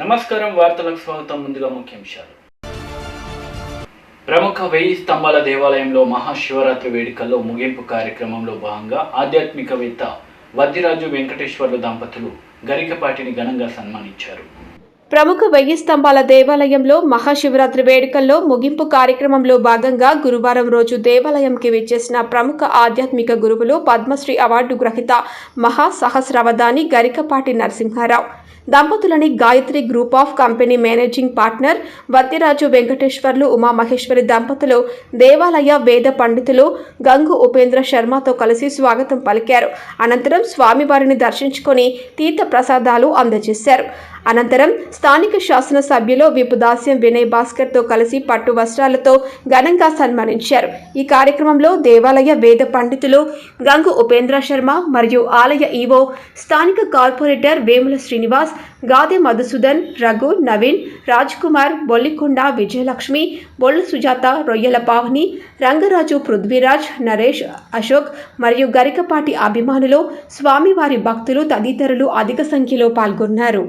నమస్కారం, వార్తలకు స్వాగతం. ముందుగా ముఖ్యాంశాలు. ప్రముఖ 1000 స్తంభాల దేవాలయంలో మహాశివరాత్రి వేడుకల్లో ముగింపు కార్యక్రమంలో భాగంగా ఆధ్యాత్మికవేత్త వద్దిరాజు వెంకటేశ్వర్లు దంపతులు గరికపాటిని ఘనంగా సన్మానించారు. ప్రముఖ 1000 స్తంభాల దేవాలయంలో మహాశివరాత్రి వేడుకల్లో ముగింపు కార్యక్రమంలో భాగంగా గురువారం రోజు దేవాలయంకి విచ్చేసిన ప్రముఖ ఆధ్యాత్మిక గురువులు పద్మశ్రీ అవార్డు గ్రహీత మహాసహస్రావధాని గరికపాటి నరసింహారావు దంపతులని Gayatri group of company managing partner Vaddiraju Venkateswarlu Umamaheswari దంపతులు దేవాలయ వేద పండితులు గంగు ఉపేంద్ర శర్మతో కలిసి స్వాగతం పలికారు. అనంతరం స్వామివారిని దర్శించుకొని తీర్థ ప్రసాదాలు అందజేశారు. అనంతరం స్థానిక శాసనసభ్యులు విపుదాస్యం వినయ్ భాస్కర్తో కలిసి పట్టు వస్త్రాలతో ఘనంగా సన్మానించారు. ఈ కార్యక్రమంలో దేవాలయ వేద పండితులు గంగు ఉపేంద్ర శర్మ మరియు ఆలయ ఈవో స్థానిక కార్పొరేటర్ వేముల శ్రీనివాస్, గాదె మధుసూదన్, రఘు, నవీన్, రాజ్ కుమార్, బొల్లికొండ విజయలక్ష్మి, బొల్లు సుజాత, రొయ్యల పావని, రంగరాజు, పృథ్వీరాజ్, నరేష్, అశోక్ మరియు గరికపాటి అభిమానులు, స్వామివారి భక్తులు తదితరులు అధిక సంఖ్యలో పాల్గొన్నారు.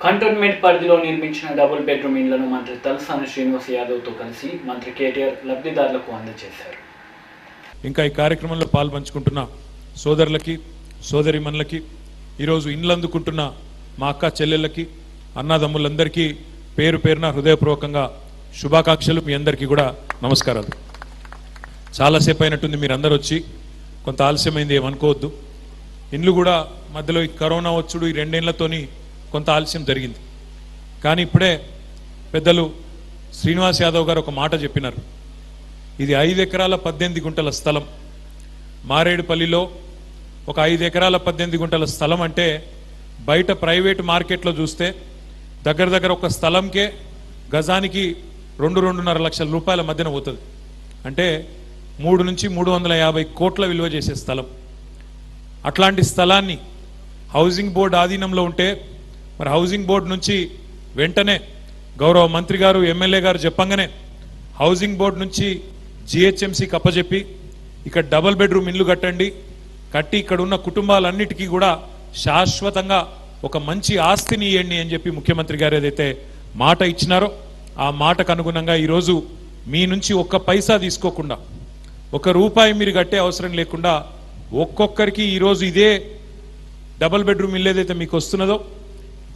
కంటోన్మెంట్ పరిధిలో నిర్మించిన డబుల్ బెడ్రూమ్ ఇళ్లను మంత్రి తలసాని శ్రీనివాస్ యాదవ్తో కలిసి మంత్రి కేటీఆర్ లబ్ధిదారులకు అందజేశారు. ఇంకా ఈ కార్యక్రమంలో పాల్పంచుకుంటున్న సోదరులకి, సోదరిమణులకి, ఈరోజు ఇండ్లు అందుకుంటున్న మా అక్క చెల్లెళ్ళకి, అన్నదమ్ములందరికీ పేరు పేరున హృదయపూర్వకంగా శుభాకాంక్షలు. మీ అందరికీ కూడా నమస్కారాలు. చాలాసేపు అయినట్టుంది మీరు అందరూ వచ్చి, కొంత ఆలస్యమైంది ఏమనుకోవద్దు. ఇండ్లు కూడా మధ్యలో ఈ కరోనా వచ్చుడు ఈ 2 ఏళ్లతోని కొంత ఆలస్యం జరిగింది. కానీ ఇప్పుడే పెద్దలు శ్రీనివాస్ యాదవ్ గారు ఒక మాట చెప్పినారు. ఇది 5 ఎకరాల 18 గుంటల స్థలం. మారేడుపల్లిలో ఒక 5 ఎకరాల 18 గుంటల స్థలం అంటే బయట ప్రైవేట్ మార్కెట్లో చూస్తే దగ్గర ఒక స్థలంకే గజానికి 2-2.5 లక్షల రూపాయల మధ్యన పోతుంది. అంటే 3 నుంచి 350 కోట్ల విలువ చేసే స్థలం. అట్లాంటి స్థలాన్ని హౌసింగ్ బోర్డు ఆధీనంలో ఉంటే మరి హౌసింగ్ బోర్డు నుంచి వెంటనే గౌరవ మంత్రి గారు, ఎమ్మెల్యే గారు చెప్పంగానే హౌసింగ్ బోర్డు నుంచి జిహెచ్ఎంసీకి అప్పచెప్పి ఇక్కడ డబుల్ బెడ్రూమ్ ఇల్లు కట్టండి, కట్టి ఇక్కడ ఉన్న కుటుంబాలన్నిటికీ కూడా శాశ్వతంగా ఒక మంచి ఆస్తిని ఇవ్వండి అని చెప్పి ముఖ్యమంత్రి గారు ఏదైతే మాట ఇచ్చినారో ఆ మాటకు అనుగుణంగా ఈరోజు మీ నుంచి ఒక్క పైసా తీసుకోకుండా, ₹1 మీరు కట్టే అవసరం లేకుండా ఒక్కొక్కరికి ఈరోజు ఇదే డబుల్ బెడ్రూమ్ ఇల్లు ఏదైతే మీకు వస్తున్నదో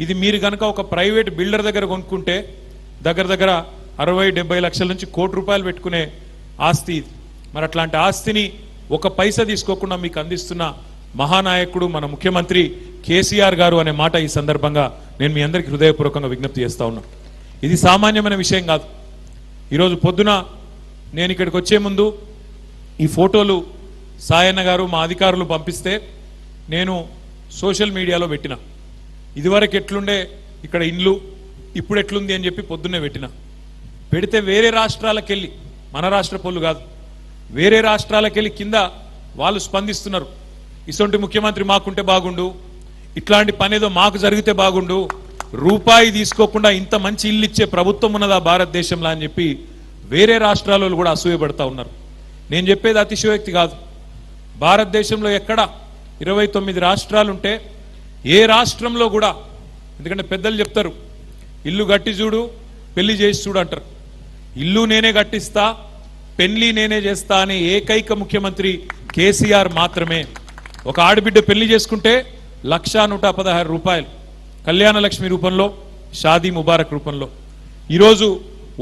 ఇది మీరు కనుక ఒక ప్రైవేట్ బిల్డర్ దగ్గర కొనుక్కుంటే దగ్గర 60-70 లక్షల నుంచి ₹1,00,00,000 పెట్టుకునే ఆస్తి ఇది. మరి అట్లాంటి ఆస్తిని ఒక పైసా తీసుకోకుండా మీకు అందిస్తున్న మహానాయకుడు మన ముఖ్యమంత్రి కేసీఆర్ గారు అనే మాట ఈ సందర్భంగా నేను మీ అందరికీ హృదయపూర్వకంగా విజ్ఞప్తి చేస్తా ఉన్నా. ఇది సామాన్యమైన విషయం కాదు. ఈరోజు పొద్దున నేను ఇక్కడికి వచ్చే ముందు ఈ ఫోటోలు సాయన్న గారు మా అధికారులు పంపిస్తే నేను సోషల్ మీడియాలో పెట్టిన. ఇదివరకు ఎట్లుండే ఇక్కడ ఇండ్లు, ఇప్పుడు ఎట్లుంది అని చెప్పి పొద్దున్నే పెడితే వేరే రాష్ట్రాలకెళ్ళి, మన రాష్ట్ర పనులు కాదు, వేరే రాష్ట్రాలకెళ్ళి కింద వాళ్ళు స్పందిస్తున్నారు. ఇసొంటి ముఖ్యమంత్రి మాకుంటే బాగుండు, ఇట్లాంటి పని ఏదో మాకు జరిగితే బాగుండు, ₹1 తీసుకోకుండా ఇంత మంచి ఇల్లు ఇచ్చే ప్రభుత్వం ఉన్నదా భారతదేశంలో అని చెప్పి వేరే రాష్ట్రాలలో కూడా అసూయపడతా ఉన్నారు. నేను చెప్పేది అతిశయోక్తి కాదు. భారతదేశంలో ఎక్కడ 29 రాష్ట్రాలుంటే ఏ రాష్ట్రంలో కూడా, ఎందుకంటే పెద్దలు చెప్తారు ఇల్లు కట్టి చూడు, పెళ్లి చేసి చూడు అంటారు. ఇల్లు నేనే కట్టిస్తా, పెళ్లి నేనే చేస్తా అనే ఏకైక ముఖ్యమంత్రి కేసీఆర్ మాత్రమే. ఒక ఆడబిడ్డ పెళ్లి చేసుకుంటే ₹1,116 కళ్యాణ లక్ష్మి రూపంలో, షాదీ ముబారక్ రూపంలో. ఈరోజు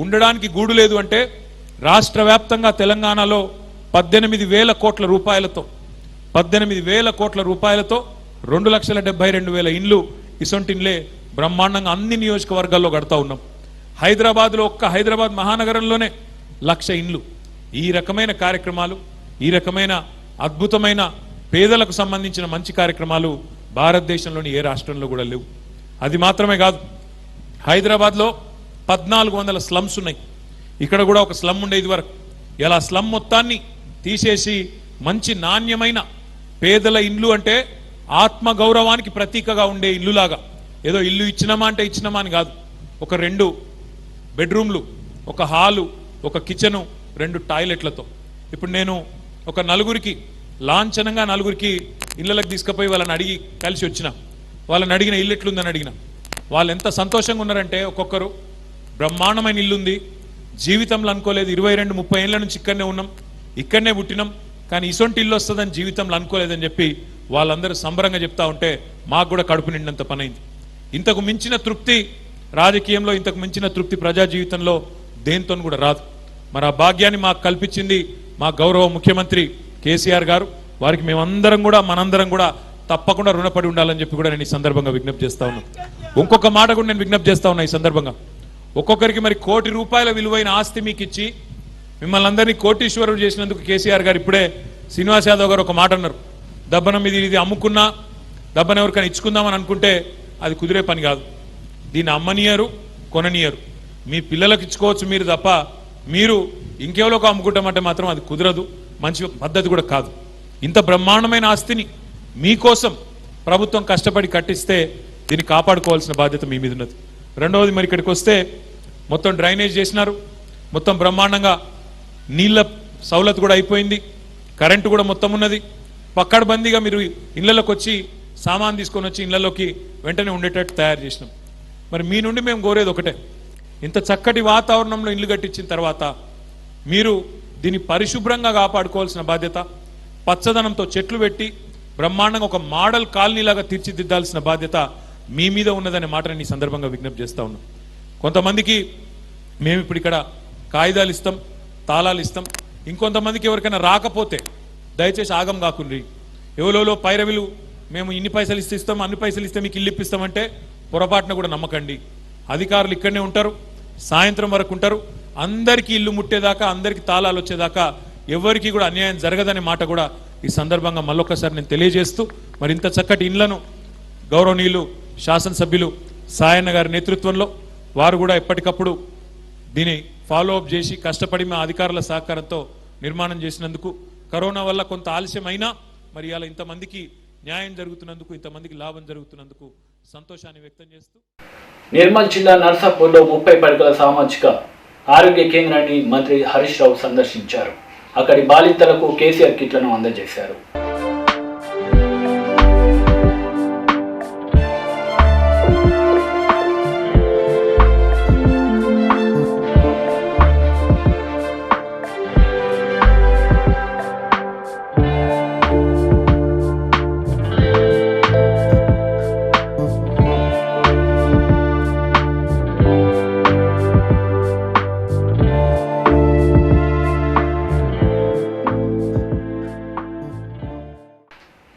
ఉండడానికి గూడు లేదు అంటే రాష్ట్ర వ్యాప్తంగా తెలంగాణలో 18,000 కోట్ల రూపాయలతో 2,72,000 ఇండ్లు ఇసొంటి ఇండ్లే బ్రహ్మాండంగా అన్ని నియోజకవర్గాల్లో కడతా ఉన్నాం. హైదరాబాద్లో ఒక్క హైదరాబాద్ మహానగరంలోనే 1,00,000 ఇండ్లు. ఈ రకమైన కార్యక్రమాలు, ఈ రకమైన అద్భుతమైన పేదలకు సంబంధించిన మంచి కార్యక్రమాలు భారతదేశంలోని ఏ రాష్ట్రంలో కూడా లేవు. అది మాత్రమే కాదు, హైదరాబాద్లో 1400 స్లమ్స్ ఉన్నాయి. ఇక్కడ కూడా ఒక స్లమ్ ఉండేది వరకు. ఇలా స్లమ్ మొత్తాన్ని తీసేసి మంచి నాణ్యమైన పేదల ఇల్లు అంటే ఆత్మ గౌరవానికి ప్రతీకగా ఉండే ఇల్లులాగా, ఏదో ఇల్లు ఇచ్చినామా అంటే ఇచ్చినామా అని కాదు. ఒక 2 బెడ్రూమ్లు, ఒక హాలు, ఒక కిచెను, 2 టాయిలెట్లతో. ఇప్పుడు నేను ఒక నలుగురికి లాంఛనంగా ఇళ్ళకి తీసుకుపోయి వాళ్ళని అడిగి కలిసి వచ్చిన, వాళ్ళని అడిగిన ఇల్లు ఎట్లుందని అడిగిన. వాళ్ళు ఎంత సంతోషంగా ఉన్నారంటే, ఒక్కొక్కరు బ్రహ్మాండమైన ఇల్లుంది, జీవితంలో అనుకోలేదు, 22-30 ఏళ్ళ నుంచి ఇక్కడనే ఉన్నాం, ఇక్కడనే పుట్టినాం, కానీ ఇసొంటి ఇల్లు వస్తుందని జీవితంలో అనుకోలేదని చెప్పి వాళ్ళందరూ సంబరంగా చెప్తా ఉంటే మాకు కూడా కడుపు నిండినంత పనైంది. ఇంతకు మించిన తృప్తి రాజకీయంలో, ఇంతకు మించిన తృప్తి ప్రజా జీవితంలో దేంతో కూడా రాదు. మరి ఆ భాగ్యాన్ని మాకు కల్పించింది మా గౌరవ ముఖ్యమంత్రి కేసీఆర్ గారు. వారికి మనందరం కూడా తప్పకుండా రుణపడి ఉండాలని చెప్పి కూడా నేను ఈ సందర్భంగా విజ్ఞప్తి చేస్తా ఉన్నాను. ఇంకొక మాట కూడా నేను విజ్ఞప్తి చేస్తా ఉన్నా ఈ సందర్భంగా. ఒక్కొక్కరికి మరి ₹1 కోటి విలువైన ఆస్తి మీకు ఇచ్చి మిమ్మల్ని అందరినీ కోటీశ్వరుడు చేసినందుకు కేసీఆర్ గారు ఇప్పుడే శ్రీనివాస్ యాదవ్ గారు ఒక మాట అన్నారు, దబ్బనం ఇది అమ్ముకున్నా దబ్బన ఎవరికైనా ఇచ్చుకుందామని అనుకుంటే అది కుదిరే పని కాదు. దీన్ని అమ్మనియరు, కొననియరు. మీ పిల్లలకు ఇచ్చుకోవచ్చు మీరు తప్ప, మీరు ఇంకెవరికి అమ్ముకుంటామంటే మాత్రం అది కుదరదు, మంచి పద్ధతి కూడా కాదు. ఇంత బ్రహ్మాండమైన ఆస్తిని మీకోసం ప్రభుత్వం కష్టపడి కట్టిస్తే దీన్ని కాపాడుకోవాల్సిన బాధ్యత మీ మీద ఉన్నది. రెండవది, మరి ఇక్కడికి వస్తే మొత్తం డ్రైనేజ్ చేసినారు, మొత్తం బ్రహ్మాండంగా నీళ్ళ సౌలత్ కూడా అయిపోయింది, కరెంటు కూడా మొత్తం ఉన్నది. పక్కడబందీగా మీరు ఇళ్లలోకి వచ్చి సామాన్ తీసుకొని వచ్చి ఇళ్లలోకి వెంటనే ఉండేటట్టు తయారు చేసినాం. మరి మీ నుండి మేము కోరేది ఒకటే, ఇంత చక్కటి వాతావరణంలో ఇల్లు కట్టించిన తర్వాత మీరు దీన్ని పరిశుభ్రంగా కాపాడుకోవాల్సిన బాధ్యత, పచ్చదనంతో చెట్లు పెట్టి బ్రహ్మాండంగా ఒక మోడల్ కాలనీలాగా తీర్చిదిద్దాల్సిన బాధ్యత మీ మీద ఉన్నదనే మాటని ఈ సందర్భంగా విజ్ఞప్తి చేస్తా ఉన్నాం. కొంతమందికి మేము ఇప్పుడు ఇక్కడ కాగితాలు ఇస్తాం, తాళాలు ఇస్తాం, ఇంకొంతమందికి ఎవరికైనా రాకపోతే దయచేసి ఆగం కాకుండ్రి. ఎవరో పైరవిలు మేము ఇన్ని పైసలు ఇస్తాం, అన్ని పైసలు ఇస్తే మీకు ఇల్లు ఇప్పిస్తామంటే పొరపాటున కూడా నమ్మకండి. అధికారులు ఇక్కడనే ఉంటారు, సాయంత్రం వరకు ఉంటారు. అందరికీ ఇల్లు ముట్టేదాకా, అందరికీ తాళాలు వచ్చేదాకా ఎవరికి కూడా అన్యాయం జరగదనే మాట కూడా ఈ సందర్భంగా మళ్ళొక్కసారి నేను తెలియజేస్తూ, మరి ఇంత చక్కటి ఇళ్లను గౌరవనీయులు శాసనసభ్యులు సాయన్న గారి నేతృత్వంలో వారు కూడా ఎప్పటికప్పుడు దీన్ని ఫాలో అప్ చేసి కష్టపడి మా అధికారుల సహకారంతో నిర్మాణం చేసినందుకు, కరోనా వల్ల కొంత ఆలస్యమైనా మరి ఇలా ఇంతమందికి న్యాయం జరుగుతున్నందుకు, ఇంతమందికి లాభం జరుగుతున్నందుకు సంతోషాన్ని వ్యక్తం చేస్తూ, నిర్మల్ జిల్లా నర్సాపూర్లో 30 పడకల సామాజిక ఆరోగ్య కేంద్రాన్ని మంత్రి హరీష్ రావు సందర్శించారు. అక్కడి బాలింతలకు కేసీఆర్ కిట్లను అందజేశారు.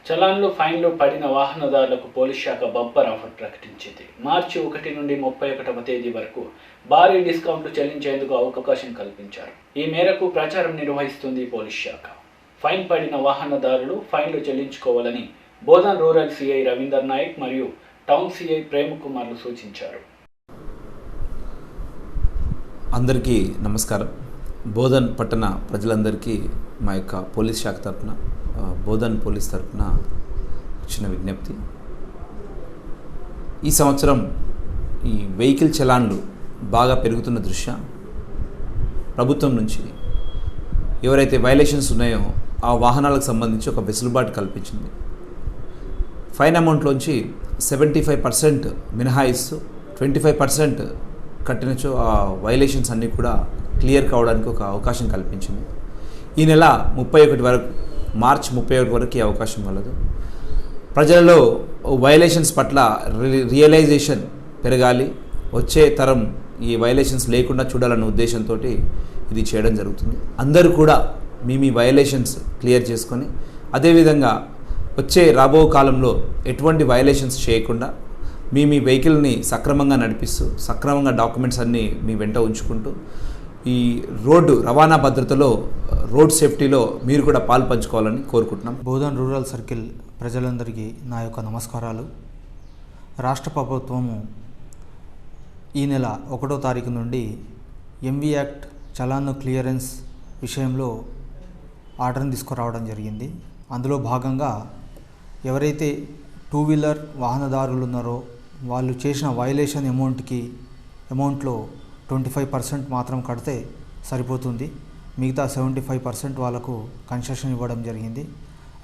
చలాన్లు, ఫైన్లు పడిన వాహనదారులకు పోలీస్ శాఖ బంపర్ ఆఫర్ ప్రకటించింది. మార్చి 1 నుండి 31వ తేదీ వరకు భారీ డిస్కౌంట్లు చెల్లించేందుకు అవకాశం కల్పించారు. ఈ మేరకు ప్రచారం నిర్వహిస్తుంది పోలీస్ శాఖ. ఫైన్ పడిన వాహనదారులు ఫైన్లు చెల్లించుకోవాలని బోధన్ రూరల్ సిఐ రవీందర్ నాయక్ మరియు టౌన్ సిఐ ప్రేమకుమార్లు సూచించారు. అందరికీ నమస్కారం. బోధన్ పట్టణ ప్రజలందరికీ మా యొక్క పోలీస్ శాఖ తరఫున, బోధన్ పోలీస్ తరఫున చిన్న విజ్ఞప్తి. ఈ సంవత్సరం ఈ వెహికల్ చలాన్లు బాగా పెరుగుతున్న దృష్ట్యా ప్రభుత్వం నుంచి ఎవరైతే వైలేషన్స్ ఉన్నాయో ఆ వాహనాలకు సంబంధించి ఒక వెసులుబాటు కల్పించింది. ఫైన్ అమౌంట్లోంచి 75% మినహాయిస్తూ 25% కట్టినచో ఆ వైలేషన్స్ అన్నీ కూడా క్లియర్ కావడానికి ఒక అవకాశం కల్పించింది. ఈ నెల 31 వరకు, మార్చి 31 వరకు ఈ అవకాశం కలదు. ప్రజలలో వైలేషన్స్ పట్ల రియలైజేషన్ పెరగాలి, వచ్చే తరం ఈ వైలేషన్స్ లేకుండా చూడాలన్న ఉద్దేశంతో ఇది చేయడం జరుగుతుంది. అందరూ కూడా మీ వైలేషన్స్ క్లియర్ చేసుకొని, అదేవిధంగా రాబో కాలంలో ఎటువంటి వైలేషన్స్ చేయకుండా మీ వెహికల్ని సక్రమంగా నడిపిస్తూ, సక్రమంగా డాక్యుమెంట్స్ అన్నీ మీ వెంట ఉంచుకుంటూ ఈ రోడ్డు రవాణా భద్రతలో, రోడ్ సేఫ్టీలో మీరు కూడా పాలు పంచుకోవాలని కోరుకుంటున్నాం. బోధన్ రూరల్ సర్కిల్ ప్రజలందరికీ నా యొక్క నమస్కారాలు. రాష్ట్ర ప్రభుత్వము ఈ నెల 1వ తారీఖు నుండి ఎంవి యాక్ట్ చలాన్ను క్లియరెన్స్ విషయంలో ఆర్డర్ని తీసుకురావడం జరిగింది. అందులో భాగంగా ఎవరైతే 2 వీలర్ వాహనదారులు ఉన్నారో వాళ్ళు చేసిన వైలేషన్ అమౌంట్లో 25% మాత్రం కడితే సరిపోతుంది. మిగతా 75% వాళ్ళకు కన్సెషన్ ఇవ్వడం జరిగింది.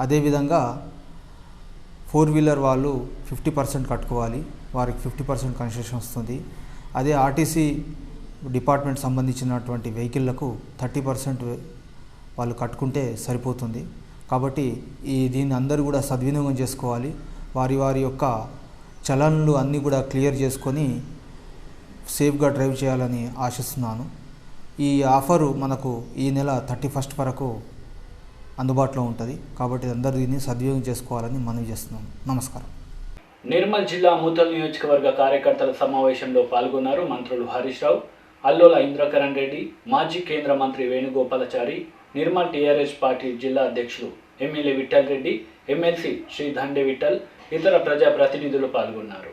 అదేవిధంగా 4 వీలర్ వాళ్ళు 50% కట్టుకోవాలి, వారికి 50% కన్సెషన్ వస్తుంది. అదే ఆర్టీసీ డిపార్ట్మెంట్ సంబంధించినటువంటి వెహికల్లకు 30% వాళ్ళు కట్టుకుంటే సరిపోతుంది. కాబట్టి దీన్ని అందరూ కూడా సద్వినియోగం చేసుకోవాలి. వారి యొక్క చలన్లు అన్నీ కూడా క్లియర్ చేసుకొని సేఫ్గా డ్రైవ్ చేయాలని ఆశిస్తున్నాను. ఈ ఆఫరు మనకు ఈ నెల 31 వరకు అందుబాటులో ఉంటుంది. కాబట్టి అందరూ దీన్ని సద్వినియోగం చేసుకోవాలని మనవి చేస్తున్నాను. నమస్కారం. నిర్మల్ జిల్లా ముతల్ నియోజకవర్గ కార్యకర్తల సమావేశంలో పాల్గొన్నారు మంత్రులు హరీష్ రావు, అల్లోల ఇంద్రకరణ్ రెడ్డి, మాజీ కేంద్ర మంత్రి వేణుగోపాలాచారి, నిర్మల్ టీఆర్ఎస్ పార్టీ జిల్లా అధ్యక్షులు ఎమ్మెల్యే విఠల్ రెడ్డి, ఎమ్మెల్సీ శ్రీ దండే విఠల్, ఇతర ప్రజాప్రతినిధులు పాల్గొన్నారు.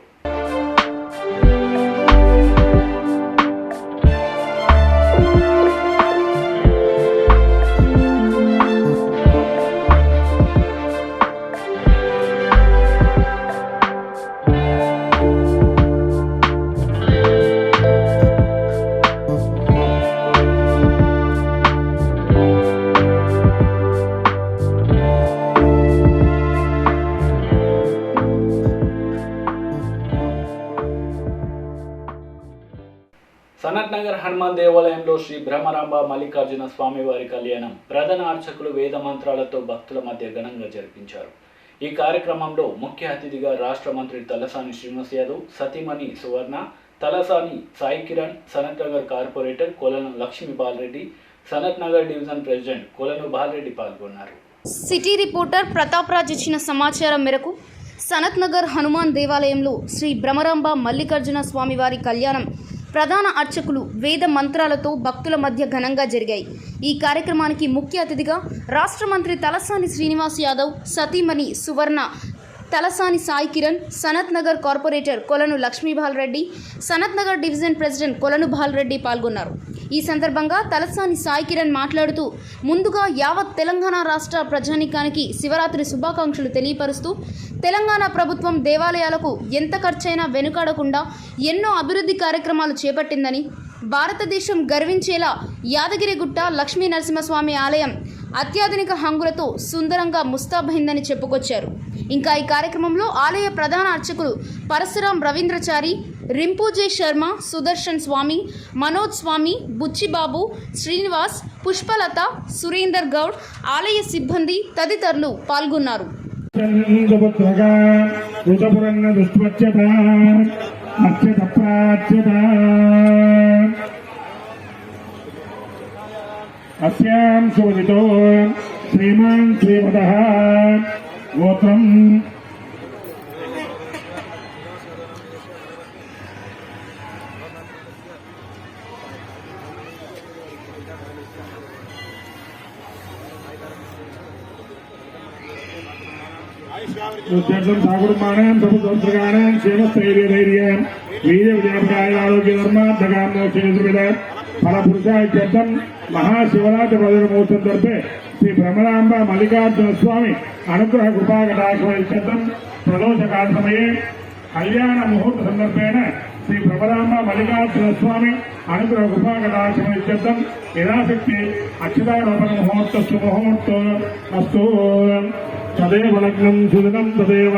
సనత్ నగర్ హనుమాన్ దేవాలయంలో శ్రీ బ్రహ్మరాంబ మల్లికార్జున స్వామివారి కళ్యాణం ప్రధాన అర్చకులు వేద మంత్రాలతో భక్తుల మధ్య ఘనంగా జరిపించారు. ఈ కార్యక్రమంలో ముఖ్య అతిథిగా రాష్ట్ర మంత్రి తలసాని శ్రీనివాస్ యాదవ్, సతీమణి సువర్ణ, తలసాని సాయి కిరణ్, సనత్ నగర్ కార్పొరేటర్ కొలను లక్ష్మీ బాలరెడ్డి, సనత్ నగర్ డివిజన్ ప్రెసిడెంట్ కొలను బాలరెడ్డి పాల్గొన్నారు. సిటీ రిపోర్టర్ ప్రతాప్ రాజ్ ఇచ్చిన సమాచారం మేరకు సనత్ నగర్ హనుమాన్ దేవాలయంలో శ్రీ బ్రహ్మరాంబ మల్లికార్జున స్వామివారి కళ్యాణం ప్రధాన అర్చకులు వేద మంత్రాలతో భక్తుల మధ్య ఘనంగా జరిగాయి. ఈ కార్యక్రమానికి ముఖ్య అతిథిగా రాష్ట్ర మంత్రి తలసాని శ్రీనివాస్ యాదవ్, సతీమణి సువర్ణ, తలసాని సాయి కిరణ్, సనత్ నగర్ కార్పొరేటర్ కొలను లక్ష్మీబాల్ రెడ్డి, సనత్ నగర్ డివిజన్ ప్రెసిడెంట్ కొలను బాల్ రెడ్డి పాల్గొన్నారు. ఈ సందర్భంగా తలసాని సాయి కిరణ్ మాట్లాడుతూ ముందుగా యావత్ తెలంగాణ రాష్ట్ర ప్రజానీకానికి శివరాత్రి శుభాకాంక్షలు తెలియపరుస్తూ తెలంగాణ ప్రభుత్వం దేవాలయాలకు ఎంత ఖర్చైనా వెనుకాడకుండా ఎన్నో అభివృద్ధి కార్యక్రమాలు చేపట్టిందని, భారతదేశం గర్వించేలా యాదగిరిగుట్ట లక్ష్మీ నరసింహస్వామి ఆలయం అత్యాధునిక హంగులతో సుందరంగా ముస్తాబైందని చెప్పుకొచ్చారు. ఇంకా ఈ కార్యక్రమంలో ఆలయ ప్రధాన అర్చకులు పరశురాం రవీంద్రచారి, రింపూజే శర్మ, సుదర్శన్ స్వామి, మనోజ్ స్వామి, బుచ్చిబాబు, శ్రీనివాస్, పుష్పలత, సురేందర్ గౌడ్, ఆలయ సిబ్బంది తదితరులు పాల్గొన్నారు. అస్యాం శోభితో శ్రీమాన్ శ్రీమతః గోత్రం ఉద్యోగం సాగుడుమానం ప్రభుత్వగానం క్షేమస్థైర్యధైర్యం వీర్య విద్యాపకాయ ఆరోగ్య ధర్మార్థకాం మోక్షేంద్రవిద ఫలపురుషార్థం మహాశివరాత్రి ప్రజల మహోత్సవం శ్రీ బ్రహ్మరాంబ మల్లికార్జున స్వామి అనుగ్రహ కృపాకటాక్షం ప్రదోషకాల సమయే కళ్యాణ ముహూర్త సందర్భేణ శ్రీ బ్రహ్మరాంబ మల్లికార్జున స్వామి అనుగ్రహ కృపాకటాక్షం యథాశక్తి అక్షతారోపణ ముహూర్తస్సు ముహూర్తో అస్తు తదేవ లగ్నం సుదినం తదేవ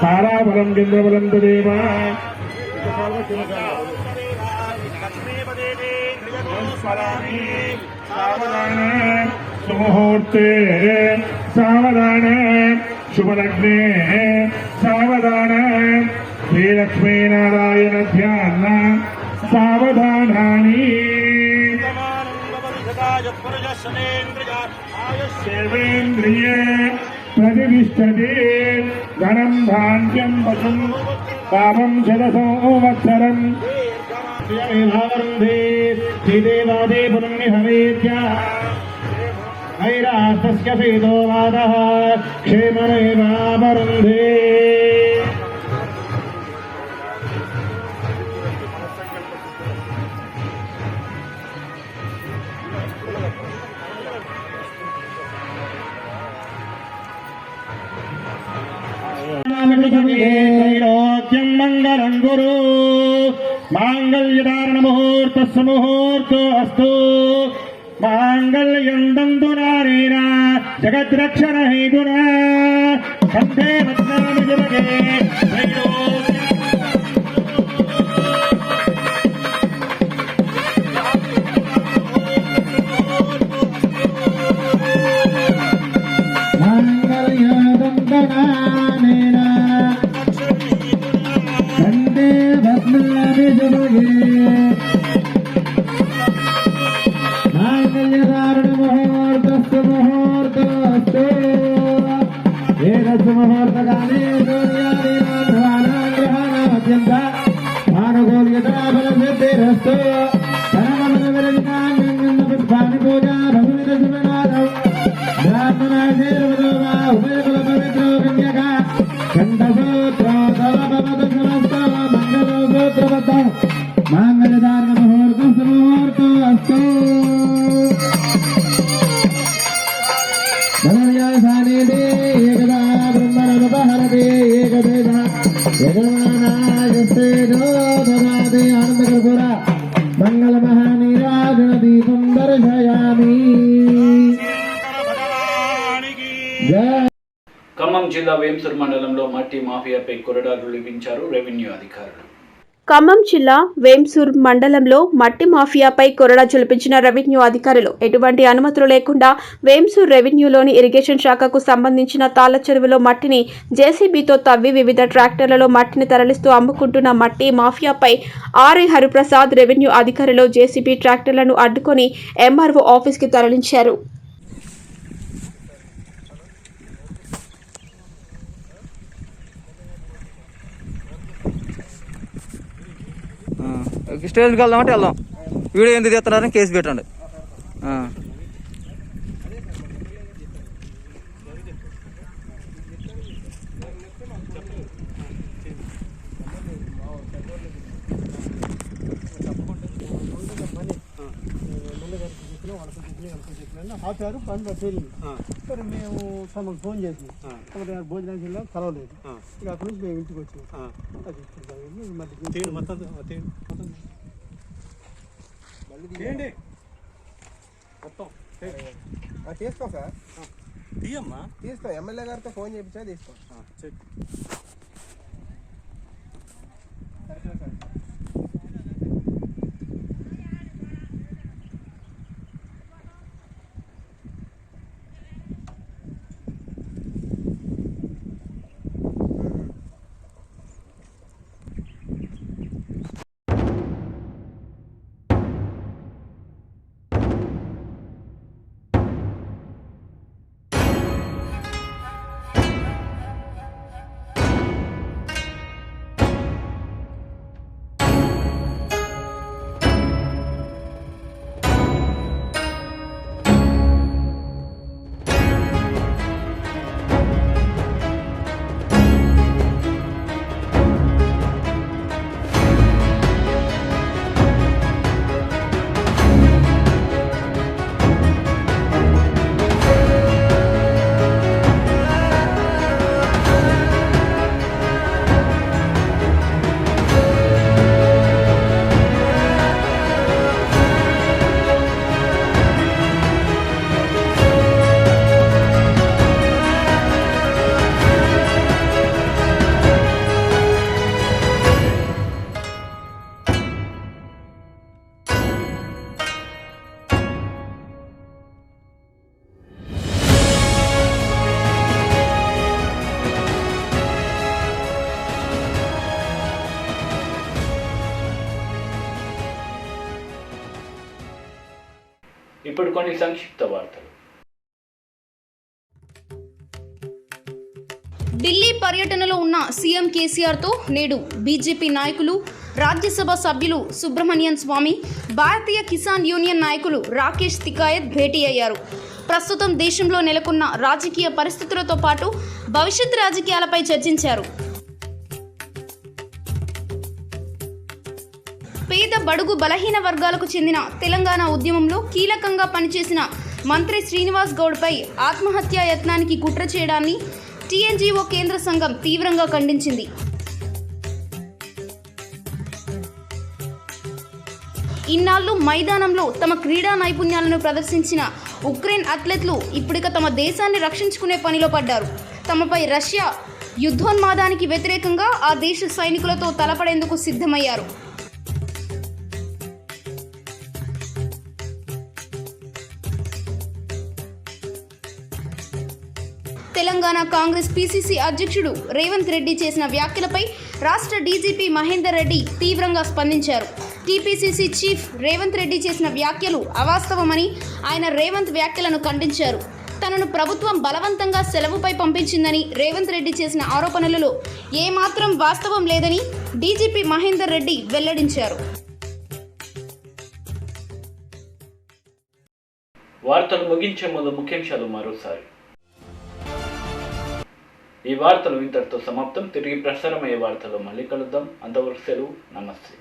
తారాబలం చంద్రబలం తదేవ సావధాన సుముహూర్తే సావధాన శుభలగ్నే సావధాన శ్రీలక్ష్మీనారాయణ ధ్యాన సావధానాని సేవేంద్రియే ప్రతిష్టతే ధనం ధాన్యం పశుం పాపం శతసంవత్సరం శ్రీదేవాదే పుణ్యహవేద్య ఐరాస్తస్య సేదో వాదః క్షేమమేవావరుంధే. त्रैलोक्यं मङ्गलं गुरु माङ्गल्यधारण मुहूर्तस्य मुहूर्तोऽस्तु माङ्गल्यं दन्तु नारेण जगद्रक्षण हेतुना कण्ठे बध्नामि जगे ఖమ్మం జిల్లా వేంసూరు మండలంలో మట్టి మాఫియాపై కొరడాలు విధించారు రెవెన్యూ అధికారులు. ఖమ్మం జిల్లా వేంసూర్ మండలంలో మట్టి మాఫియాపై కొరడా జల్పించిన రెవెన్యూ అధికారులు ఎటువంటి అనుమతులు లేకుండా వేంసూర్ రెవెన్యూలోని ఇరిగేషన్ శాఖకు సంబంధించిన తాళ్ల చెరువులో మట్టిని జేసీబీతో తవ్వి వివిధ ట్రాక్టర్లలో మట్టిని తరలిస్తూ అమ్ముకుంటున్న మట్టి మాఫియాపై ఆర్ఐ హరిప్రసాద్ రెవెన్యూ అధికారులు జేసీబీ ట్రాక్టర్లను అడ్డుకొని ఎంఆర్ఓ ఆఫీస్కి తరలించారు. స్టేషన్కి వెళ్దామంటే వెళ్దాం. వీడియో ఎందుకు తీస్తున్నారని కేసు పెట్టండి. ఆపారు పని తెలియదు. సరే మేము తమకు ఫోన్ చేసినాం. భోజనానికి వెళ్ళాం, కలవలేదు. ఇక అక్కడి నుంచి మేము ఇంటికి వచ్చినాం. తీసుకో సార్, తీయమ్మా, తీసుకో. ఎమ్మెల్యే గారితో ఫోన్ చేయించా తీసుకో. ఇప్పుడు కొన్ని సంక్షిప్త వార్తలు. ఢిల్లీ పర్యటనలో ఉన్న సీఎం కేసీఆర్తో నేడు బీజేపీ నాయకులు, రాజ్యసభ సభ్యులు సుబ్రహ్మణ్యన్ స్వామి, భారతీయ కిసాన్ యూనియన్ నాయకులు రాకేష్ తికాయత్ భేటీ అయ్యారు. ప్రస్తుతం దేశంలో నెలకొన్న రాజకీయ పరిస్థితులతో పాటు భవిష్యత్ రాజకీయాలపై చర్చించారు. పేద బడుగు బలహీన వర్గాలకు చెందిన తెలంగాణ ఉద్యమంలో కీలకంగా పనిచేసిన మంత్రి శ్రీనివాస్ గౌడ్పై ఆత్మహత్యా యత్నానికి కుట్ర చేయడాన్ని టీఎన్జీఓ కేంద్ర సంఘం తీవ్రంగా ఖండించింది. ఇన్నాళ్లు మైదానంలో తమ క్రీడా నైపుణ్యాలను ప్రదర్శించిన ఉక్రెయిన్ అథ్లెట్లు ఇప్పుడిక తమ దేశాన్ని రక్షించుకునే పనిలో పడ్డారు. తమపై రష్యా యుద్ధోన్మాదానికి వ్యతిరేకంగా ఆ దేశ సైనికులతో తలపడేందుకు సిద్ధమయ్యారు. తెలంగాణ కాంగ్రెస్ పీసీసీ అధ్యక్షుడు రేవంత్ రెడ్డి చేసిన వ్యాఖ్యలపై రాష్ట్ర డీజీపీ మహేందర్ రెడ్డి తీవ్రంగా స్పందించారు. టీపీసీసీ చీఫ్ రేవంత్ రెడ్డి చేసిన వ్యాఖ్యలు అవాస్తవమని ఆయన రేవంత్ వ్యాఖ్యలను ఖండించారు. తనను ప్రభుత్వం బలవంతంగా సెలవుపై పంపించిందని రేవంత్ రెడ్డి చేసిన ఆరోపణలలో ఏమాత్రం వాస్తవం లేదని డీజీపీ మహేందర్ రెడ్డి వెల్లడించారు. వార్తలు ముగించే ముందు ముఖ్యాంశాలు మరోసారి. ఈ వార్తలు ఇంతటితో సమాప్తం. తిరిగి ప్రసారమయ్యే వార్తలు మళ్ళీ కలుద్దాం. అంతవరకు సెలవు. నమస్తే.